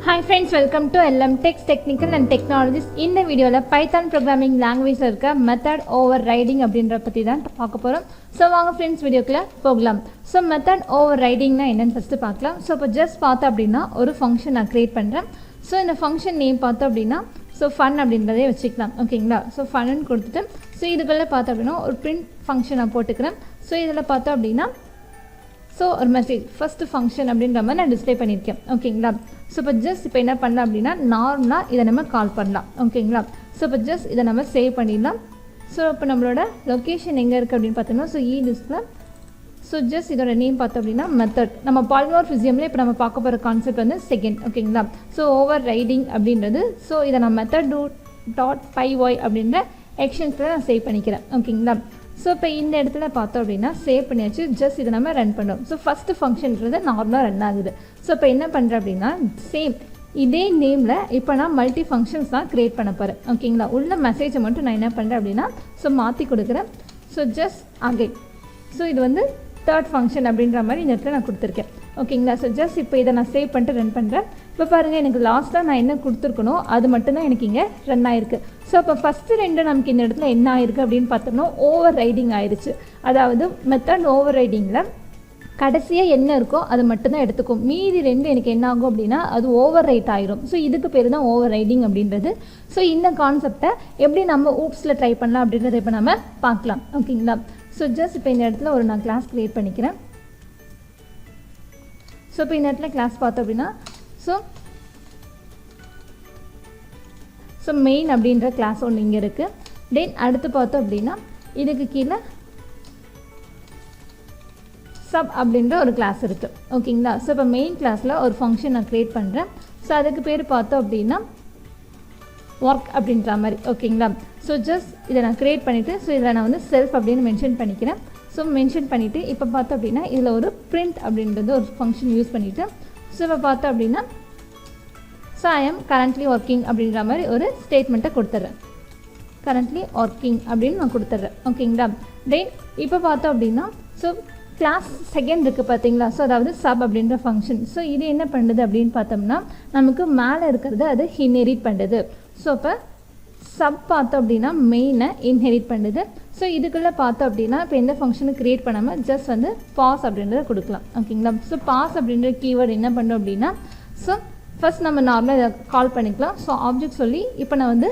Hi friends, welcome to LM Techs Technical and Technologies. இந்த வீடியோல Python programming languageல இருக்க method overriding அப்படிங்கற பத்தி தான் பார்க்க போறோம். சோ வாங்க friends வீடியோக்குள்ள போகலாம். சோ method overridingனா என்னன்னு ஃபர்ஸ்ட் பார்க்கலாம். சோ இப்போ just பார்த்தா அப்படினா ஒரு ஃபங்க்ஷன் நான் கிரியேட் பண்றேன். சோ இந்த ஃபங்க்ஷன் நேம் பார்த்தா அப்படினா சோ fun அப்படின்றதை வச்சுக்கலாம். ஓகேங்களா? சோ fun ன்னு கொடுத்துட்டு சோ இதுக்குள்ள பார்த்தா அப்படினா ஒரு print ஃபங்க்ஷன் நான் போட்டுக்கிறேன். சோ இதல பார்த்தா அப்படினா so ஒரு மெசேஜ் ஃபர்ஸ்ட் ஃபங்க்ஷன் அப்படிங்கற மாதிரி நான் டிஸ்ப்ளே பண்ணிருக்கேன். ஓகேங்களா? சோ இப்போ ஜஸ்ட் இப்போ என்ன பண்ணலாம் அப்படினா நார்மலா இத நம்ம கால் பண்ணலாம். ஓகேங்களா? சோ இப்போ ஜஸ்ட் இத நம்ம சேவ் பண்ணிடலாம். சோ இப்போ நம்மளோட லொகேஷன் எங்க இருக்கு அப்படினு பார்த்தோம்னா சோ லிஸ்ட்ல சோ ஜஸ்ட் இதோட நேம் பார்த்தோம் அப்படினா மெத்தட். நம்ம பாலிமார்ஃபிசம்ல இப்போ நம்ம பார்க்க போற கான்செப்ட் வந்து செகண்ட். ஓகேங்களா? சோ ஓவர்ரைடிங் அப்படின்றது சோ இத நான் method.py அப்படிங்கற எக்ஸ்டென்ஷன்ல நான் சேவ் பண்ணிக்கிறேன். ஓகேங்களா? சோ இப்போ இந்த இடத்துல பார்த்தோம் அப்படினா சேவ் பண்ணியாச்சு. ஜஸ்ட் இத நம்ம ரன் பண்ணோம். சோ ஃபர்ஸ்ட் ஃபங்க்ஷன்ன்றது நார்மலா ரன் ஆகுது. சோ இப்போ என்ன பண்றேன் அப்படினா சேம் இதே நேம்ல இப்போ நான் மல்டி ஃபங்க்ஷன்ஸ் தான் கிரியேட் பண்ண போறேன். ஓகேங்களா? உள்ள மெசேஜை மட்டும் நான் என்ன பண்றேன் அப்படினா சோ மாத்தி கொடுக்கிறேன். சோ ஜஸ்ட் அகைன் சோ இது வந்து third function அப்படிங்கற மாதிரி இந்த இடத்துல நான் கொடுத்திருக்கேன். ஓகேங்களா? சோ ஜஸ்ட் இப்போ இத நான் சேவ் பண்ணிட்டு ரன் பண்றேன். இப்போ பாருங்க எனக்கு லாஸ்டா நான் என்ன கொடுத்திருக்கனோ அது மட்டும் தான் எனக்கு இங்க ரன் ஆயிருக்கு. சோ அப்ப ஃபர்ஸ்ட் ரெண்டு நமக்கு இந்த இடத்துல என்ன ஆயிருக்கு அப்படினு பார்த்தோம்னா ஓவர்ரைடிங் ஆயிருச்சு. அதாவது மெத்தட் ஓவர்ரைடிங்ல கடைசியா என்ன இருக்கோ அது மட்டும் தான் எடுத்துக்கும். மீதி ரெண்டு எனக்கு என்ன ஆகும் அப்படினா அது ஓவர்ரைட் ஆயிரும். சோ இதுக்கு பேரு தான் ஓவர்ரைடிங் அப்படின்றது. சோ இந்த கான்செப்ட எப்படி நம்ம ஊப்ஸ்ல ட்ரை பண்ணலாம் அப்படின்றதை இப்ப நாம பார்க்கலாம். ஓகேங்களா? சோ ஜஸ்ட் இப்போ இந்த இடத்துல ஒரு நான் கிளாஸ் கிரியேட் பண்ணிக்கிறேன். சோ இப்போ இந்த இடத்துல கிளாஸ் பார்த்தோம் அப்படினா சோ மெயின் அப்படின்ற கிளாஸ் ஒன்று இங்க இருக்கு. தென் அடுத்து பார்த்தோம் அப்படினா இதுக்கு கீழ சப் அப்படின்ற ஒரு கிளாஸ் இருக்கு. ஓகேங்களா? சோ இப்போ மெயின் கிளாஸ்ல ஒரு ஃபங்க்ஷன் நான் கிரியேட் பண்றேன். சோ அதுக்கு பேர் பார்த்தோம் அப்படினா work அப்படின்ற மாதிரி. ஓகேங்களா? சோ ஜஸ்ட் இத நான் கிரியேட் பண்ணிட்டு சோ இத நான் வந்து செல்ஃப் அப்படினு மென்ஷன் பண்ணிக்கிறேன். சோ மென்ஷன் பண்ணிட்டு இப்போ பார்த்தோம் அப்படினா இதுல ஒரு print அப்படின்றது ஒரு ஃபங்க்ஷன் யூஸ் பண்ணிட்டு சோ இப்போ பார்த்தோம் அப்படினா so I am currently working அப்படின்ற மாதிரி ஒரு ஸ்டேட்மென்ட்டை கொடுத்துறேன். currently working அப்படினு நான் கொடுத்துறேன். ஓகேங்களா? தென் இப்போ பார்த்தோம் அப்படினா சோ கிளாஸ் செகண்ட் இருக்கு பாத்தீங்களா? சோ அதாவது சப் அப்படின்ற ஃபங்க்ஷன். சோ இது என்ன பண்ணுது அப்படினு பார்த்தோம்னா நமக்கு மேல இருக்குது அது இன்ஹெரிட் பண்ணுது. சோ அப்ப சப் பார்த்தோம் அப்படினா மெயினை இன்ஹெரிட் பண்ணுது. சோ இதுக்குள்ள பார்த்தோம் அப்படினா இப்போ எந்த ஃபங்க்ஷனை கிரியேட் பண்ணாம ஜஸ்ட் வந்து பாஸ் அப்படின்றத கொடுக்கலாம். ஓகேங்களா? சோ பாஸ் அப்படின்ற கீவேர்ட் என்ன பண்ணும் அப்படினா சோ ஃபர்ஸ்ட் நம்ம நார்மலா கால் பண்ணிக்கலாம். சோ ஆப்ஜெக்ட் சொல்லி இப்போ நான் வந்து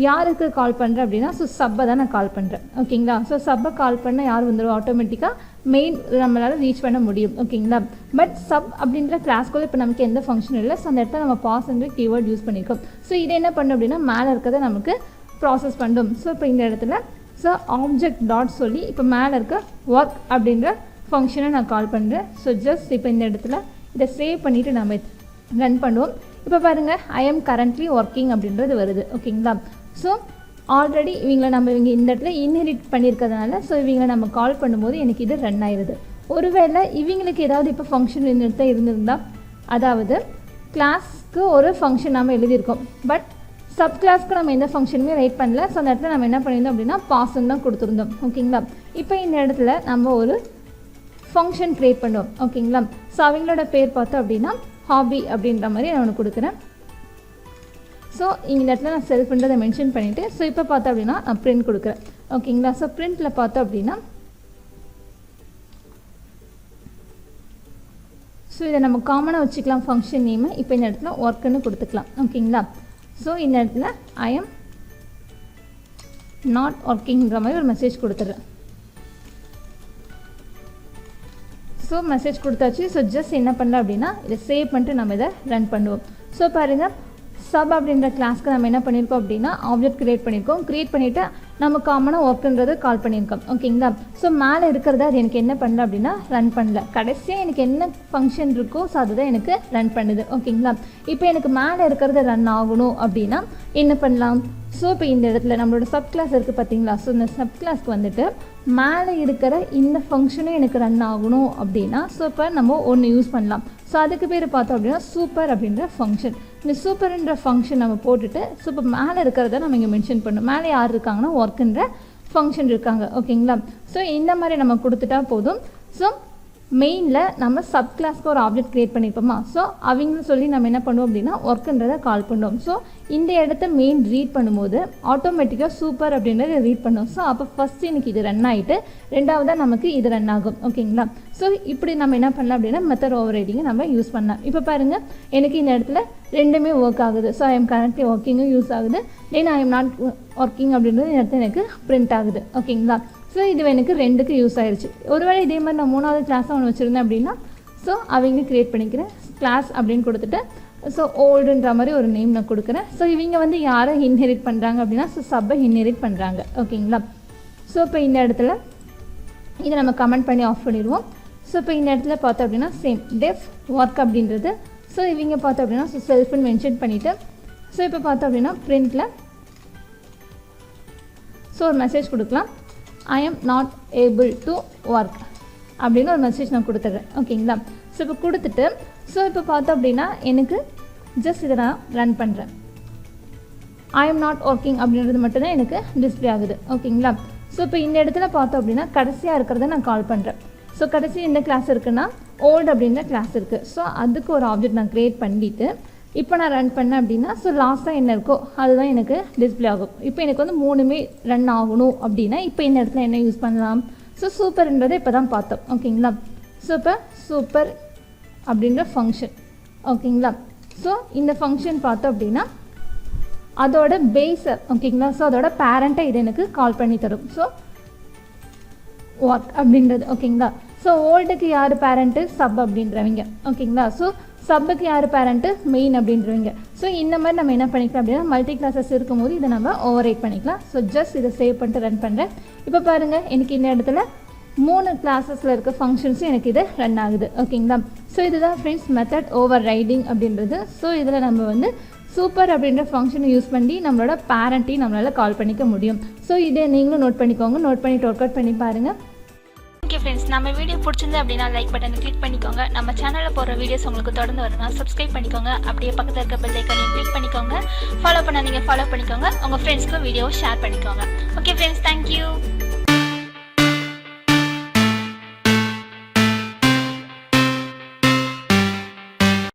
யாருக்கு கால் பண்றேன் அப்படினா சோ சப்பை தான் நான் கால் பண்றேன். ஓகேங்களா? சோ சப்பை கால் பண்ணா யார் வந்துரும் ஆட்டோமேட்டிக்கா மெயின் நம்மளால ரீச் பண்ண முடியும். ஓகேங்களா? பட் சப் அப்படின்ற கிளாஸ்க்குள்ள இப்போ நமக்கு எந்த ஃபங்க்ஷன் இல்லை. ஸோ அந்த இடத்துல நம்ம பாஸ் என்ற கீவேர்ட் யூஸ் பண்ணியிருக்கோம். ஸோ இதை என்ன பண்ணும் அப்படின்னா மேலே இருக்கிறத நமக்கு ப்ராசஸ் பண்ணும். ஸோ இப்போ இந்த இடத்துல ஸோ ஆப்ஜெக்ட் டாட் சொல்லி இப்போ மேலே இருக்க ஒர்க் அப்படின்ற ஃபங்க்ஷனை நான் கால் பண்ணுறேன். ஸோ ஜஸ்ட் இப்போ இந்த இடத்துல இதை சேவ் பண்ணிவிட்டு நம்ம ரன் பண்ணுவோம். இப்போ பாருங்கள் I am currently working அப்படின்றது வருது. ஓகேங்களா? ஸோ ஆல்ரெடி இவங்களை நம்ம இந்த இடத்துல இன்ஹெரிட் பண்ணியிருக்கிறதுனால ஸோ இவங்களை நம்ம கால் பண்ணும்போது எனக்கு இது ரன் ஆயிடுது. ஒருவேளை இவங்களுக்கு ஏதாவது இப்போ ஃபங்க்ஷன் இந்த இடத்துல இருந்திருந்தா அதாவது கிளாஸ்க்கு ஒரு ஃபங்க்ஷன் நம்ம எழுதியிருக்கோம். பட் சப் கிளாஸ்க்கு நம்ம எந்த ஃபங்க்ஷனுமே ரைட் பண்ணல. ஸோ அந்த இடத்துல நம்ம என்ன பண்ணியிருந்தோம் அப்படின்னா பாஸ்ன்னு தான் கொடுத்துருந்தோம். ஓகேங்களா? இப்போ இந்த இடத்துல நம்ம ஒரு ஃபங்க்ஷன் கிரியேட் பண்ணுவோம். ஓகேங்களா? ஸோ அவங்களோட பேர் பார்த்தோம் அப்படின்னா ஹாபி அப்படின்ற மாதிரி நான் ஒன்று கொடுக்குறேன். ஸோ இந்த இடத்துல நான் செல்ஃப்ன்றதை மென்ஷன் பண்ணிவிட்டு ஸோ இப்போ பார்த்தோம் அப்படின்னா நான் பிரிண்ட் கொடுக்குறேன். ஓகேங்களா? ஸோ பிரிண்டில் பார்த்தோம் அப்படின்னா ஸோ இதை நம்ம காமனாக வச்சுக்கலாம் ஃபங்க்ஷன் நேமு. இப்போ இந்த இடத்துல ஒர்க்குன்னு கொடுத்துக்கலாம். ஓகேங்களா? ஸோ இந்த இடத்துல I am not workingன்ற மாதிரி ஒரு மெசேஜ் கொடுத்துட்றேன். ஸோ மெசேஜ் கொடுத்தாச்சு. ஸோ ஜஸ்ட் என்ன பண்ணலாம் அப்படின்னா இதை சேவ் பண்ணிட்டு நம்ம இதை ரன் பண்ணுவோம். ஸோ பாருங்கள் சப் அப்படின்ற கிளாஸ்க்கு நம்ம என்ன பண்ணியிருக்கோம் அப்படின்னா ஆப்ஜெக்ட் கிரியேட் பண்ணியிருக்கோம். கிரியேட் பண்ணிவிட்டு நம்ம காமனாக ஒர்க்குன்றது கால் பண்ணியிருக்கோம். ஓகேங்களா? ஸோ மேலே இருக்கிறத அது எனக்கு என்ன பண்ணல அப்படின்னா ரன் பண்ணல. கடைசியாக எனக்கு என்ன ஃபங்க்ஷன் இருக்கோ ஸோ அதுதான் எனக்கு ரன் பண்ணுது. ஓகேங்களா? இப்போ எனக்கு மேலே இருக்கிறத ரன் ஆகணும் அப்படின்னா என்ன பண்ணலாம்? ஸோ இப்போ இந்த இடத்துல நம்மளோட சப் கிளாஸ் இருக்குது பார்த்தீங்களா? ஸோ இந்த சப் கிளாஸ்க்கு வந்துட்டு மேலே இருக்கிற இந்த ஃபங்க்ஷனும் எனக்கு ரன் ஆகணும் அப்படின்னா ஸோ இப்போ நம்ம ஒன்று யூஸ் பண்ணலாம். ஸோ அதுக்கு பேர் பார்த்தோம் அப்படின்னா சூப்பர் அப்படின்ற ஃபங்க்ஷன். இந்த சூப்பர்ன்ற ஃபங்க்ஷன் நம்ம போட்டுட்டு ஸோ இப்போ மேலே இருக்கிறத நம்ம இங்கே மென்ஷன் பண்ணணும். மேலே யார் இருக்காங்கன்னா ஒர்க்குன்ற ஃபங்க்ஷன் இருக்காங்க. ஓகேங்களா? ஸோ இந்த மாதிரி நம்ம கொடுத்துட்டா போதும். ஸோ மெயினில் நம்ம சப் கிளாஸ்க்கு ஒரு ஆப்ஜெக்ட் க்ரியேட் பண்ணியிருப்போமா. ஸோ அவங்கள சொல்லி நம்ம என்ன பண்ணுவோம் அப்படின்னா ஒர்க்குன்றதை கால் பண்ணுவோம். ஸோ இந்த இடத்த மெயின் ரீட் பண்ணும்போது ஆட்டோமேட்டிக்காக சூப்பர் அப்படின்றத ரீட் பண்ணுவோம். ஸோ அப்போ ஃபஸ்ட்டு எனக்கு இது ரன் ஆகிட்டு ரெண்டாவதாக நமக்கு இது ரன் ஆகும். ஓகேங்களா. ஸோ இப்படி நம்ம என்ன பண்ணலாம் அப்படின்னா மெத்தட் ஓவர் ரைடிங்கை நம்ம யூஸ் பண்ணலாம். இப்போ பாருங்கள் எனக்கு இந்த இடத்துல ரெண்டுமே ஒர்க் ஆகுது. ஸோ ஐ எம் கரண்ட்லி ஒர்க்கிங்கும் யூஸ் ஆகுது, then I am not working அப்படின்றது இந்த இடத்துல எனக்கு பிரிண்ட் ஆகுது. ஓகேங்களா. ஸோ இது எனக்கு ரெண்டுக்கு யூஸ் ஆயிடுச்சு. ஒருவேளை இதே மாதிரி நான் 3வது கிளாஸாக ஒன்று வச்சுருந்தேன் அப்படின்னா ஸோ அவங்க க்ரியேட் பண்ணிக்கிறேன் கிளாஸ் அப்படின்னு கொடுத்துட்டு ஸோ ஓல்டுன்ற மாதிரி ஒரு நேம் நான் கொடுக்குறேன். ஸோ இவங்க வந்து யாரை இன்ஹெரிட் பண்ணுறாங்க அப்படின்னா ஸோ சப்பை இன்ஹெரிட் பண்ணுறாங்க. ஓகேங்களா. ஸோ இப்போ இந்த இடத்துல இதை நம்ம கமெண்ட் பண்ணி ஆஃப் பண்ணிடுவோம். ஸோ இப்போ இந்த இடத்துல பார்த்தோம் அப்படின்னா சேம் டெஃப் ஒர்க் அப்படின்றது ஸோ இவங்க பார்த்தோம் அப்படின்னா ஸோ செல்ஃப்னு மென்ஷன் பண்ணிவிட்டு ஸோ இப்போ பார்த்தோம் அப்படின்னா பிரிண்டில் ஸோ ஒரு மெசேஜ் கொடுக்கலாம், ஐ am not able to work அப்படின்னு ஒரு மெசேஜ் நான் கொடுத்துட்றேன். ஓகேங்களா. ஸோ இப்போ கொடுத்துட்டு ஸோ இப்போ பார்த்தோம் அப்படின்னா எனக்கு ஜஸ்ட் இதை நான் ரன் பண்ணுறேன். ஐ எம் நாட் ஒர்க்கிங் அப்படின்றது மட்டும்தான் எனக்கு டிஸ்பிளே ஆகுது. ஓகேங்களா. ஸோ இப்போ இந்த இடத்துல பார்த்தோம் அப்படின்னா கடைசியாக இருக்கிறத நான் கால் பண்ணுறேன். ஸோ கடைசி எந்த கிளாஸ் இருக்குன்னா ஓல்டு அப்படின்ற கிளாஸ் இருக்குது. ஸோ அதுக்கு ஒரு ஆப்ஜெக்ட் நான் க்ரியேட் பண்ணிவிட்டு இப்போ நான் ரன் பண்ணேன் அப்படின்னா ஸோ லாஸ்ட்டாக என்ன இருக்கோ அதுதான் எனக்கு டிஸ்பிளே ஆகும். இப்போ எனக்கு வந்து 3மே ரன் ஆகணும் அப்படின்னா இப்போ இந்த இடத்துல என்ன யூஸ் பண்ணலாம். ஸோ சூப்பர்ன்றதை இப்போ தான் பார்த்தோம். ஓகேங்களா. ஸோ இப்போ சூப்பர் அப்படின்ற ஃபங்க்ஷன். ஓகேங்களா. ஸோ இந்த ஃபங்க்ஷன் பார்த்தோம் அப்படின்னா அதோட பேஸை ஓகேங்களா ஸோ அதோட பேரண்ட்டை இது எனக்கு கால் பண்ணி தரும். ஸோ ஒர்க் அப்படின்றது. ஓகேங்களா. ஸோ ஓல்டுக்கு யார் பேரண்ட்டு சப் அப்படின்றவங்க. ஓகேங்களா. ஸோ சப்புக்கு யார் பேரண்ட்டு மெயின் அப்படின்றவங்க. ஸோ இந்த மாதிரி நம்ம என்ன பண்ணிக்கலாம் அப்படின்னா மல்டி கிளாஸஸ் இருக்கும்போது இதை நம்ம ஓவர் ரைட் பண்ணிக்கலாம். ஸோ ஜஸ்ட் இதை சேவ் பண்ணிட்டு ரன் பண்ணுறேன். இப்போ பாருங்கள் எனக்கு இந்த இடத்துல 3 கிளாஸஸில் இருக்க ஃபங்க்ஷன்ஸும் எனக்கு இது ரன் ஆகுது. ஓகேங்களா. ஸோ இதுதான் ஃப்ரெண்ட்ஸ் மெத்தட் ஓவர் ரைடிங் அப்படின்றது. ஸோ இதில் நம்ம வந்து சூப்பர் அப்படின்ற ஃபங்க்ஷனை யூஸ் பண்ணி நம்மளோட பேரண்ட்டையும் நம்மளால் கால் பண்ணிக்க முடியும். ஸோ இதை நீங்களும் நோட் பண்ணிக்கோங்க, நோட் பண்ணிட்டு ஒர்க் அவுட் பண்ணி பாருங்கள். ஓகே ஃப்ரெண்ட்ஸ், நம்ம வீடியோ பிடிச்சிருந்து அப்படின்னா லைக் பட்டனை கிளிக் பண்ணிக்கோங்க. நம்ம சேனலில் போடுற வீடியோஸ் உங்களுக்கு தொடர்ந்து வரணும் சப்ஸ்கிரைப் பண்ணிக்கோங்க. அப்படியே பக்கத்தில் இருக்க பெல் ஐக்கானையும் கிளிக் பண்ணிக்கோங்க. ஃபாலோ பண்ணாதீங்க ஃபாலோ பண்ணிக்கோங்க. உங்கள் ஃப்ரெண்ட்ஸ்க்கு வீடியோவை ஷேர் பண்ணிக்கோங்க. Okay friends, thank you.